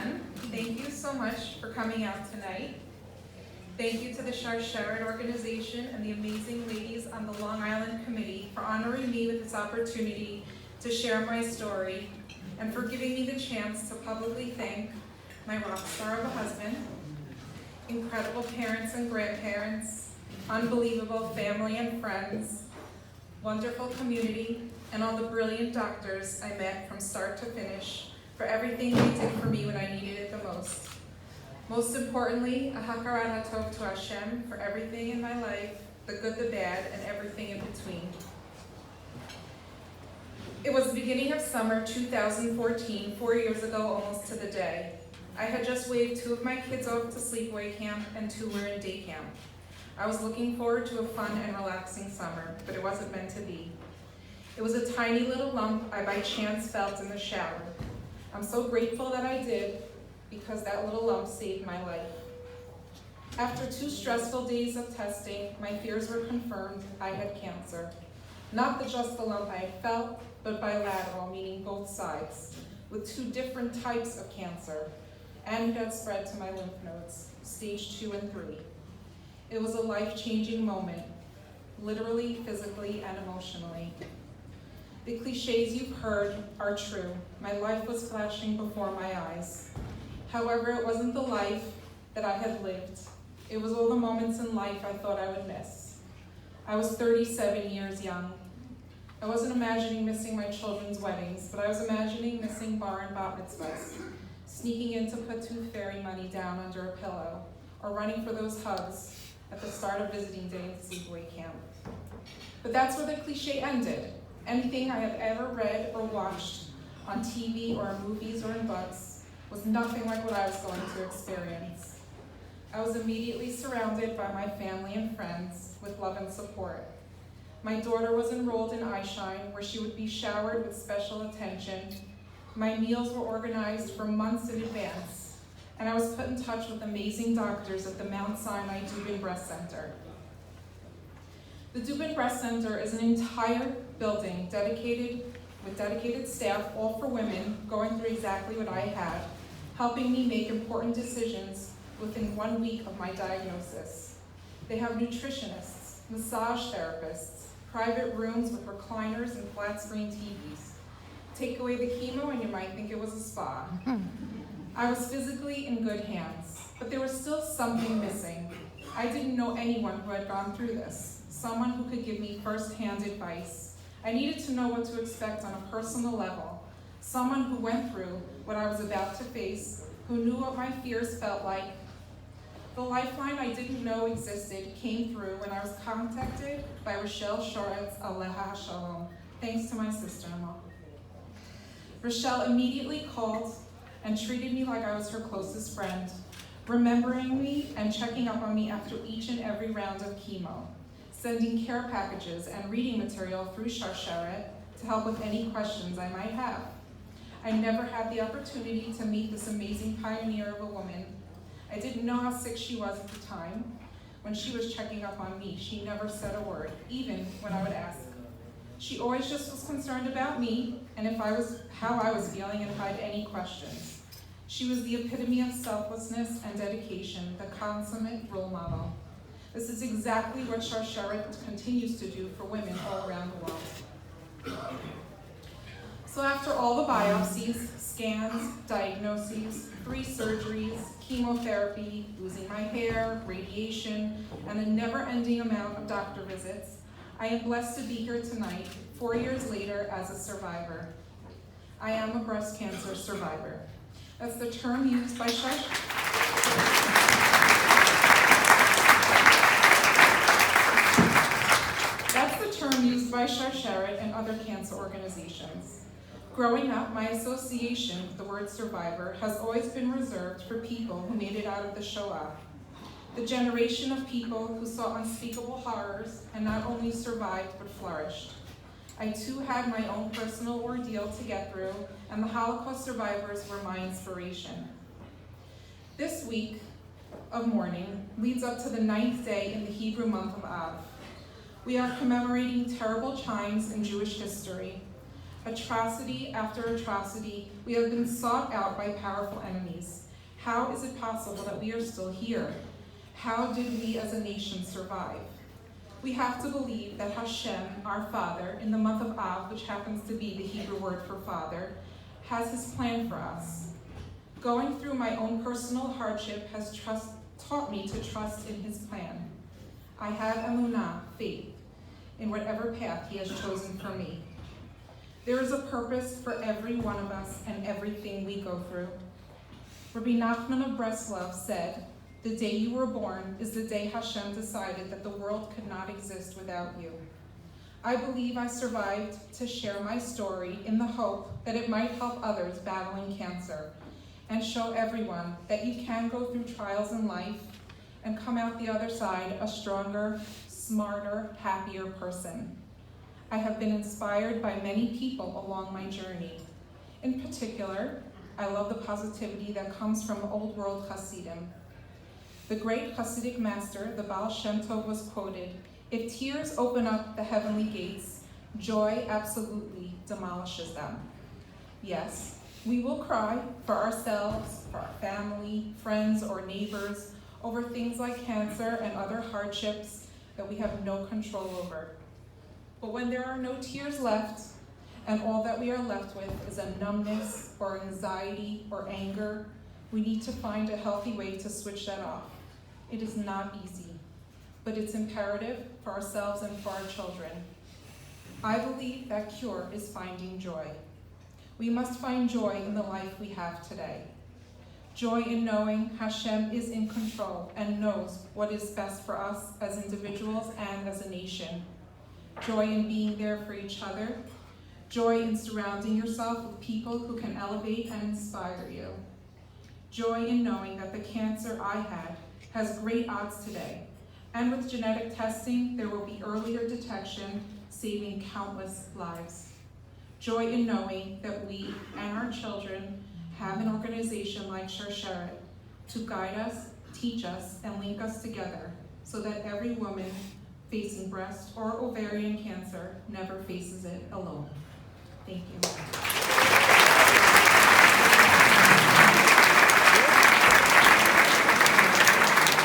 everyone. Thank you so much for coming out tonight. Thank you to the Sharsheret organization and the amazing ladies on the Long Island Committee for honoring me with this opportunity to share my story and for giving me the chance to publicly thank my rock star of a husband, incredible parents and grandparents, unbelievable family and friends, wonderful community, and all the brilliant doctors I met from start to finish for everything they did for me when I needed it the most. Most importantly, a hakarat hatov to Hashem for everything in my life, the good, the bad, and everything in between. It was the beginning of summer 2014, 4 years ago almost to the day. I had just waved 2 of my kids off to sleepaway camp and 2 were in day camp. I was looking forward to a fun and relaxing summer, but it wasn't meant to be. It was a tiny little lump I by chance felt in the shower. I'm so grateful that I did, because that little lump saved my life. After 2 stressful days of testing, my fears were confirmed. I had cancer. Not just the lump I had felt, but bilateral, meaning both sides, with 2 different types of cancer, and it had spread to my lymph nodes, stage 2 and 3. It was a life-changing moment, literally, physically, and emotionally. The cliches you've heard are true. My life was flashing before my eyes. However, it wasn't the life that I had lived. It was all the moments in life I thought I would miss. I was 37 years young. I wasn't imagining missing my children's weddings, but I was imagining missing bar and bat mitzvahs, sneaking in to put tooth fairy money down under a pillow, or running for those hugs at the start of visiting day in sleepaway camp. But that's where the cliche ended. Anything I had ever read or watched on TV or in movies or in books was nothing like what I was going to experience. I was immediately surrounded by my family and friends with love and support. My daughter was enrolled in iShine, where she would be showered with special attention. My meals were organized for months in advance, and I was put in touch with amazing doctors at the Mount Sinai Dubin Breast Center. The Dubin Breast Center is an entire building with dedicated staff, all for women, going through exactly what I had, helping me make important decisions within 1 week of my diagnosis. They have nutritionists, massage therapists, private rooms with recliners and flat screen TVs. Take away the chemo and you might think it was a spa. I was physically in good hands, but there was still something missing. I didn't know anyone who had gone through this, someone who could give me first-hand advice. I needed to know what to expect on a personal level, someone who went through what I was about to face, who knew what my fears felt like. The lifeline I didn't know existed came through when I was contacted by Sharsheret, Aleha Shalom, thanks to my sister-in-law. Rochelle immediately called and treated me like I was her closest friend, remembering me and checking up on me after each and every round of chemo, sending care packages and reading material through Sharsheret to help with any questions I might have. I never had the opportunity to meet this amazing pioneer of a woman. I didn't know how sick she was at the time. When she was checking up on me, she never said a word, even when I would ask. She always just was concerned about me and how I was feeling and if I had any questions. She was the epitome of selflessness and dedication, the consummate role model. This is exactly what Sharsheret continues to do for women all around the world. So after all the biopsies, scans, diagnoses, 3 surgeries, chemotherapy, losing my hair, radiation, and a never-ending amount of doctor visits, I am blessed to be here tonight, 4 years later, as a survivor. I am a breast cancer survivor. That's the term used by Sharsheret and other cancer organizations. Growing up, my association with the word survivor has always been reserved for people who made it out of the Shoah, the generation of people who saw unspeakable horrors and not only survived but flourished. I too had my own personal ordeal to get through, and the Holocaust survivors were my inspiration. This week of mourning leads up to the 9th day in the Hebrew month of Av. We are commemorating terrible times in Jewish history, Atrocity after atrocity, we have been sought out by powerful enemies. How is it possible that we are still here? How did we as a nation survive? We have to believe that Hashem, our Father, in the month of Av, which happens to be the Hebrew word for father, has his plan for us. Going through my own personal hardship has taught me to trust in his plan. I have emunah, faith, in whatever path he has chosen for me. There is a purpose for every one of us and everything we go through. Rabbi Nachman of Breslov said, "The day you were born is the day Hashem decided that the world could not exist without you." I believe I survived to share my story in the hope that it might help others battling cancer and show everyone that you can go through trials in life and come out the other side a stronger, smarter, happier person. I have been inspired by many people along my journey. In particular, I love the positivity that comes from old world Hasidim. The great Hasidic master, the Baal Shem Tov, was quoted, "If tears open up the heavenly gates, joy absolutely demolishes them." Yes, we will cry for ourselves, for our family, friends, or neighbors over things like cancer and other hardships that we have no control over. But when there are no tears left, and all that we are left with is a numbness or anxiety or anger, we need to find a healthy way to switch that off. It is not easy, but it's imperative for ourselves and for our children. I believe that cure is finding joy. We must find joy in the life we have today. Joy in knowing Hashem is in control and knows what is best for us as individuals and as a nation. Joy in being there for each other. Joy in surrounding yourself with people who can elevate and inspire you. Joy in knowing that the cancer I had has great odds today, and with genetic testing, there will be earlier detection, saving countless lives. Joy in knowing that we and our children have an organization like Sharsheret to guide us, teach us, and link us together so that every woman facing breast or ovarian cancer never faces it alone. Thank you.